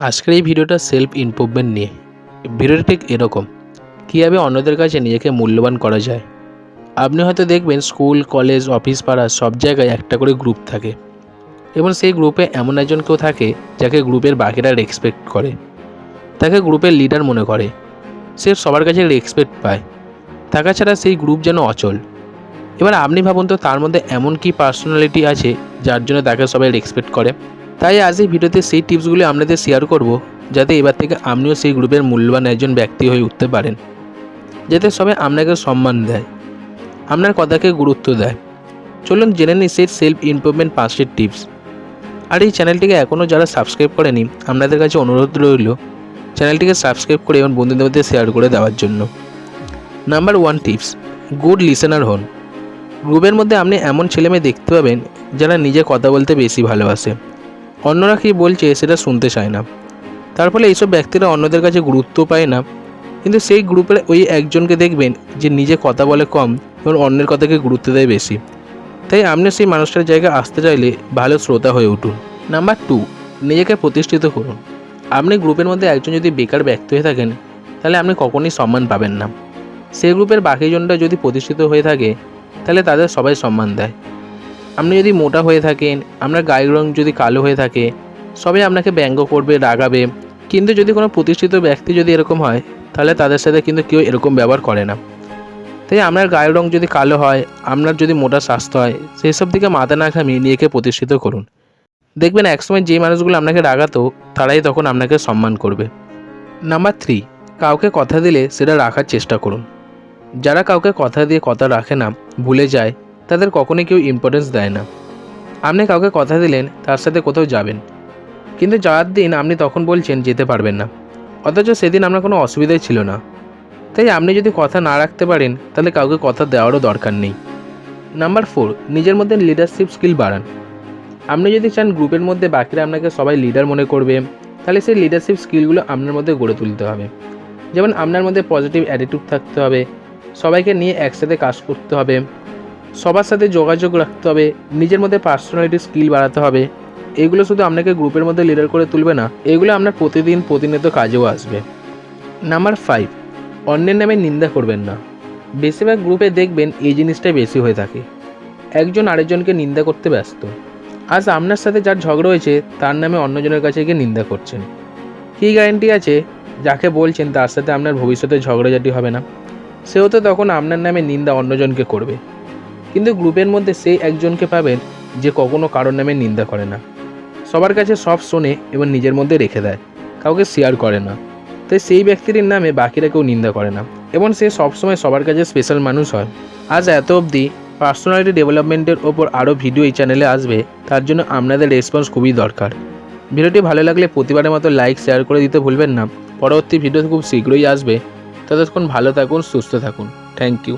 আজকের এই ভিডিওটা সেলফ ইমপ্রুভমেন্ট নিয়ে। ভিডিওটা ঠিক এরকম, কীভাবে অন্যদের কাছে নিজেকে মূল্যবান করা যায়। আপনি হয়তো দেখবেন স্কুল, কলেজ, অফিস, পাড়া সব জায়গায় একটা করে গ্রুপ থাকে এবং সেই গ্রুপে এমন একজন কেউ থাকে যাকে গ্রুপের বাকিরা রেসপেক্ট করে, তাকে গ্রুপের লিডার মনে করে। সে সবার কাছে রেসপেক্ট পায়, টাকা ছাড়া সেই গ্রুপ যেন অচল। এবার আপনি ভাবুন তো তার মধ্যে এমন কি পার্সোনালিটি আছে যার জন্য তাকে সবাই রেসপেক্ট করে। তাই আজ এই ভিডিওতে সেই টিপসগুলি আপনাদের শেয়ার করব, যাতে এবার থেকে আপনিও সেই গ্রুপের মূল্যবান একজন ব্যক্তি হয়ে উঠতে পারেন, যাতে সবাই আপনাকে সম্মান দেয়, আপনার কথাকে গুরুত্ব দেয়। চলুন জেনে নিই সেই সেলফ ইমপ্রুভমেন্ট 5টি টিপস। আর এই চ্যানেলটিকে এখনও যারা সাবস্ক্রাইব করেনি, আপনাদের কাছে অনুরোধ রইল চ্যানেলটিকে সাবস্ক্রাইব করে এবং বন্ধুদের মধ্যে শেয়ার করে দেওয়ার জন্য। নাম্বার 1 টিপস, গুড লিসেনার হন। গ্রুপের মধ্যে আপনি এমন ছেলেমেয়ে দেখতে পাবেন যারা নিজে কথা বলতে বেশি ভালোবাসে, অন্যরা কী বলছে সেটা শুনতে চায় না। তার ফলে এইসব ব্যক্তিরা অন্যদের কাছে গুরুত্ব পায় না। কিন্তু সেই গ্রুপের ওই একজনকে দেখবেন যে নিজে কথা বলে কম এবং অন্যের কথাকে গুরুত্ব দেয় বেশি। তাই আপনি সেই মানুষটার জায়গায় আসতে চাইলে ভালো শ্রোতা হয়ে উঠুন। নাম্বার 2, নিজেকে প্রতিষ্ঠিত করুন। আপনি গ্রুপের মধ্যে একজন যদি বেকার ব্যক্তি হয়ে থাকেন, তাহলে আপনি কখনোই সম্মান পাবেন না। সেই গ্রুপের বাকিজনটা যদি প্রতিষ্ঠিত হয়ে থাকে, তাহলে তাদের সবাই সম্মান দেয়। আপনি যদি মোটা হয়ে থাকেন, আপনার গায়ের রং যদি কালো হয়ে থাকে, সবাই আপনাকে ব্যঙ্গ করবে, রাগাবে। কিন্তু যদি কোনো প্রতিষ্ঠিত ব্যক্তি যদি এরকম হয়, তাহলে তাদের সাথে কিন্তু কেউ এরকম ব্যবহার করে না। তাই আপনার গায়ের রং যদি কালো হয়, আপনার যদি মোটা স্বাস্থ্য হয়, সেই সব দিকে মাথা না ঘামিয়ে নিজেকে প্রতিষ্ঠিত করুন। দেখবেন একসময় যে মানুষগুলো আপনাকে রাগাতো, তারাই তখন আপনাকে সম্মান করবে। নাম্বার 3, কাউকে কথা দিলে সেটা রাখার চেষ্টা করুন। যারা কাউকে কথা দিয়ে কথা রাখে না, ভুলে যায়, তাদের কখনোই কেউ ইম্পর্টেন্স দেয় না। আপনি কাউকে কথা দিলেন তার সাথে কোথাও যাবেন, কিন্তু যাওয়ার দিন আপনি তখন বলছেন যেতে পারবেন না, অথচ সেদিন আপনার কোনো অসুবিধাই ছিল না। তাই আপনি যদি কথা না রাখতে পারেন, তাহলে কাউকে কথা দেওয়ারও দরকার নেই। নাম্বার 4, নিজের মধ্যে লিডারশিপ স্কিল বাড়ান। আপনি যদি চান গ্রুপের মধ্যে বাকিরা আপনাকে সবাই লিডার মনে করবে, তাহলে সেই লিডারশিপ স্কিলগুলো আপনার মধ্যে গড়ে তুলতে হবে। যেমন আপনার মধ্যে পজিটিভ অ্যাটিটিউড থাকতে হবে, সবাইকে নিয়ে একসাথে কাজ করতে হবে, সবার সাথে যোগাযোগ রাখতে হবে, নিজের মধ্যে পার্সোনালিটি স্কিল বাড়াতে হবে। এগুলো শুধু আপনাকে গ্রুপের মধ্যে লিডার করে তুলবে না, এগুলো আপনার প্রতিনিয়ত কাজেও আসবে। নাম্বার 5, অন্যের নামে নিন্দা করবেন না। বেশিরভাগ গ্রুপে দেখবেন এই জিনিসটাই বেশি হয়ে থাকে, একজন আরেকজনকে নিন্দা করতে ব্যস্ত। আজ আপনার সাথে যার ঝগড়া হয়েছে তার নামে অন্যজনের কাছে গিয়ে নিন্দা করছেন। কী গ্যারান্টি আছে যাকে বলছেন তার সাথে আপনার ভবিষ্যতে ঝগড়াঝাটি হবে না? সেও তো তখন আপনার নামে নিন্দা অন্যজনকে করবে। কিন্তু গ্রুপের মধ্যে সেই একজনকে পাবেন যে কখনো কারোর নামে নিন্দা করে না, সবার কাছে সব শোনে এবং নিজের মধ্যে রেখে দেয়, কাউকে শেয়ার করে না। তাই সেই ব্যক্তির নামে বাকিরা কেউ নিন্দা করে না এবং সে সবসময় সবার কাছে স্পেশাল মানুষ হয়। আজ এত অবধি পার্সোনালিটি ডেভেলপমেন্টের ওপর আরও ভিডিও এই চ্যানেলে আসবে, তার জন্য আপনাদের রেসপন্স খুবই দরকার। ভিডিওটি ভালো লাগলে প্রতিবারের মতো লাইক শেয়ার করে দিতে ভুলবেন না। পরবর্তী ভিডিও খুব শীঘ্রই আসবে। ততক্ষণ ভালো থাকুন, সুস্থ থাকুন। Thank you.